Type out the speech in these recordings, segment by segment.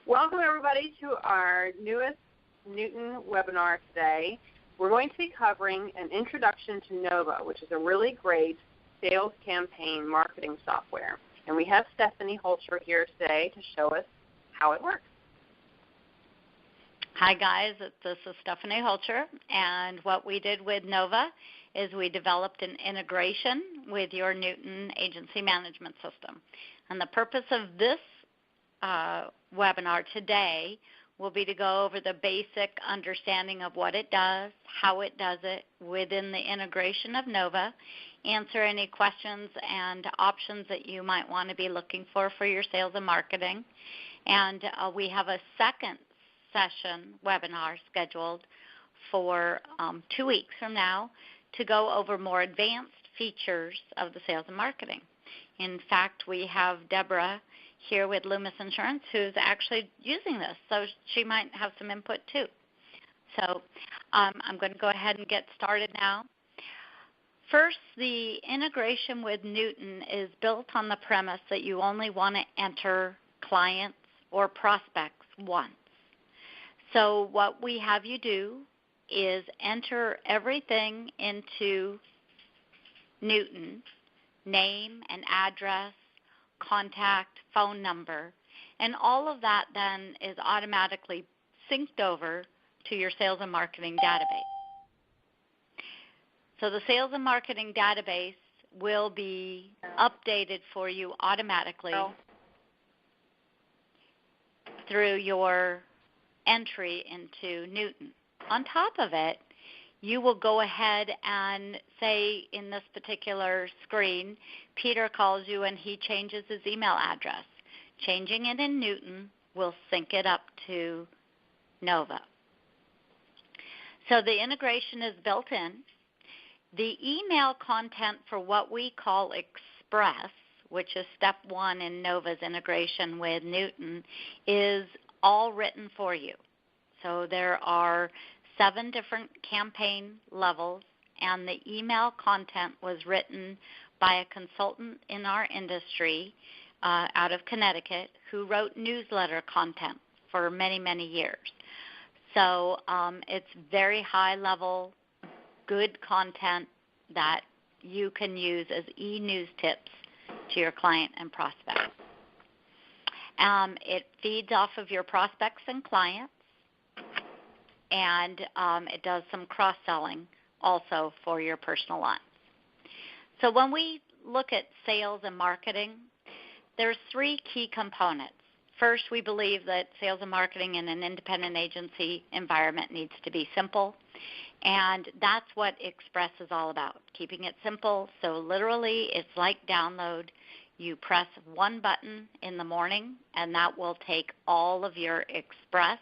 Welcome, everybody, to our newest Newton webinar today. We're going to be covering an introduction to Nova, which is a really great sales campaign marketing software. And we have Stephanie Hulcher here today to show us how it works. Hi, guys. This is Stephanie Hulcher, and what we did with Nova is we developed an integration with your Newton agency management system. And the purpose of this webinar today will be to go over the basic understanding of what it does, how it does it within the integration of Nova, answer any questions and options that you might want to be looking for your sales and marketing. And we have a second session webinar scheduled for 2 weeks from now to go over more advanced features of the sales and marketing. In fact, we have Deborah here with Loomis Insurance who's actually using this, so she might have some input too. So I'm going to go ahead and get started now. First, the integration with Newton is built on the premise that you only want to enter clients or prospects once. So what we have you do is enter everything into Newton, name and address, contact, phone number, and all of that then is automatically synced over to your sales and marketing database. So the sales and marketing database will be updated for you automatically through your entry into Newton. On top of it, you will go ahead and say in this particular screen, Peter calls you and he changes his email address. Changing it in Newton will sync it up to Nova. So the integration is built in. The email content for what we call Express, which is step 1 in Nova's integration with Newton, is all written for you. So there are 7 different campaign levels, and the email content was written by a consultant in our industry out of Connecticut who wrote newsletter content for many, many years. So it's very high-level, good content that you can use as e-news tips to your client and prospects. It feeds off of your prospects and clients, and it does some cross-selling also for your personal lines. So when we look at sales and marketing, there's 3 key components. First, we believe that sales and marketing in an independent agency environment needs to be simple, and that's what Express is all about, keeping it simple. So literally it's like download. You press one button in the morning, and that will take all of your Express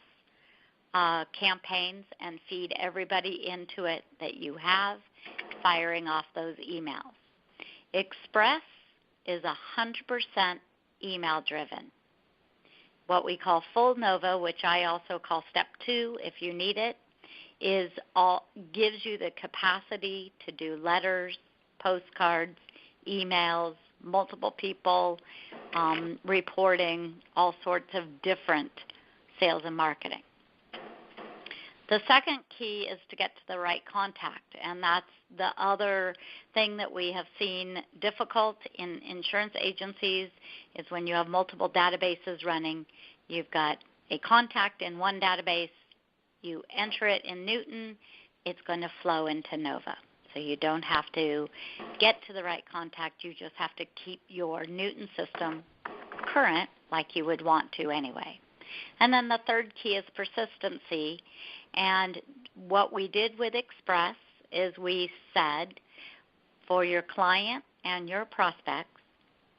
campaigns and feed everybody into it that you have, firing off those emails. Express is 100% email-driven. What we call full Nova, which I also call step 2 if you need it, gives you the capacity to do letters, postcards, emails, multiple people, reporting, all sorts of different sales and marketing. The second key is to get to the right contact, and that's the other thing that we have seen difficult in insurance agencies is when you have multiple databases running. You've got a contact in one database, you enter it in Newton, it's going to flow into Nova. So you don't have to get to the right contact, you just have to keep your Newton system current like you would want to anyway. And then the third key is persistency. And what we did with Express is we said for your client and your prospects,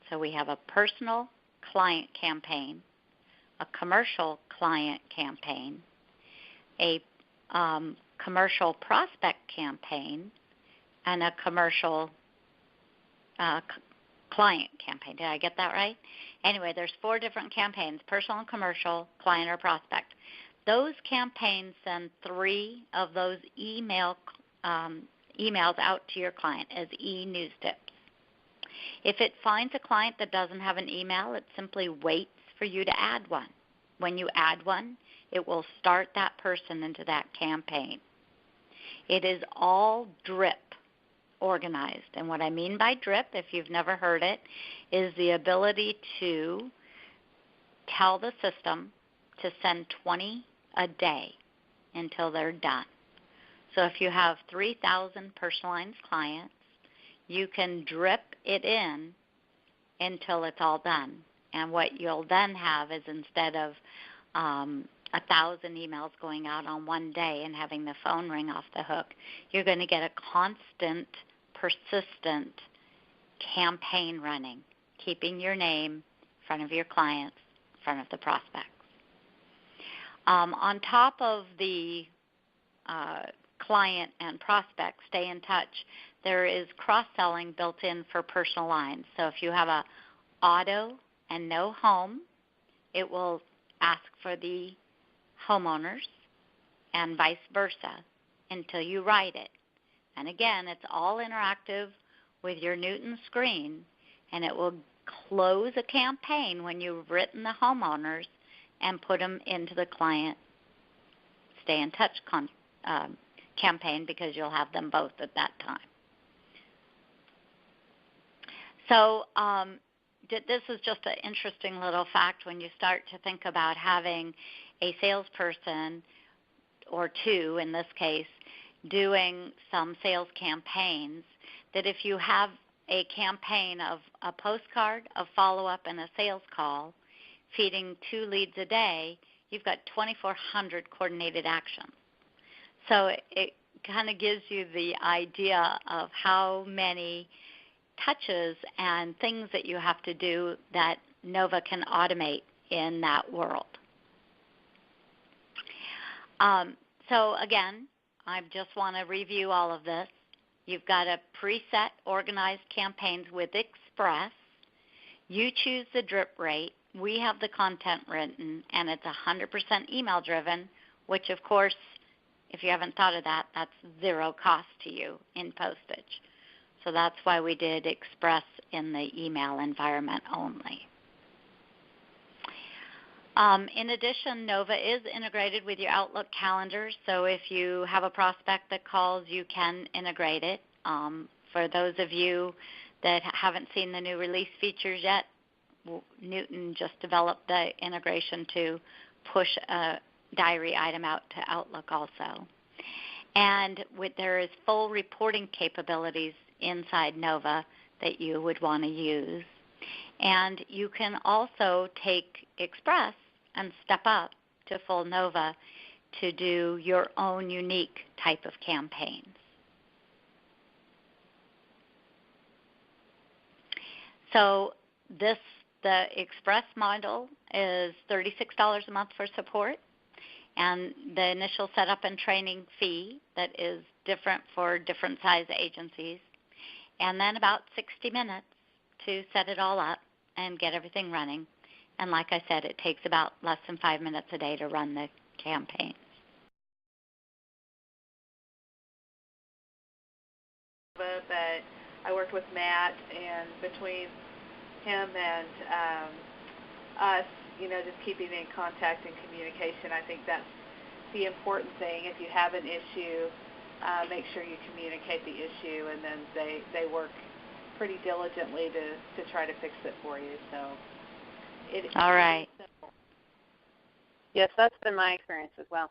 so we have a personal client campaign, a commercial client campaign, a commercial prospect campaign, and a commercial client campaign. Did I get that right? Anyway, there's 4 different campaigns, personal and commercial, client or prospect. Those campaigns send 3 of those emails out to your client as e-news tips. If it finds a client that doesn't have an email, it simply waits for you to add one. When you add one, it will start that person into that campaign. It is all drip organized. And what I mean by drip, if you've never heard it, is the ability to tell the system to send 20 a day until they're done. So if you have 3,000 personal lines clients, you can drip it in until it's all done. And what you'll then have is, instead of 1,000 emails going out on one day and having the phone ring off the hook, you're going to get a constant, persistent campaign running, keeping your name in front of your clients, in front of the prospects. On top of the client and prospect, stay in touch, there is cross-selling built in for personal lines. So if you have a auto and no home, it will ask for the homeowners and vice versa until you write it. And again, it's all interactive with your Newton screen, and it will close a campaign when you've written the homeowners and put them into the client stay in touch campaign, because you'll have them both at that time. So this is just an interesting little fact when you start to think about having a salesperson, or two in this case, doing some sales campaigns, that if you have a campaign of a postcard, a follow-up, and a sales call, feeding 2 leads a day, you've got 2,400 coordinated actions. So it kind of gives you the idea of how many touches and things that you have to do that Nova can automate in that world. So again, I just want to review all of this. You've got a preset organized campaigns with Express. You choose the drip rate. We have the content written, and it's 100% email driven, which of course, if you haven't thought of that, that's zero cost to you in postage. So that's why we did Express in the email environment only. In addition, Nova is integrated with your Outlook calendar, so if you have a prospect that calls, you can integrate it. For those of you that haven't seen the new release features yet, Newton just developed the integration to push a diary item out to Outlook also. And there is full reporting capabilities inside Nova that you would want to use. And you can also take Express and step up to full Nova to do your own unique type of campaigns. So the Express model is $36 a month for support, and the initial setup and training fee that is different for different size agencies, and then about 60 minutes to set it all up and get everything running. And like I said, it takes about less than 5 minutes a day to run the campaigns. But I worked with Matt, and between him and us, just keeping in contact and communication, I think that's the important thing. If you have an issue, make sure you communicate the issue, and then they work pretty diligently to try to fix it for you. So all right. Yes, that's been my experience as well.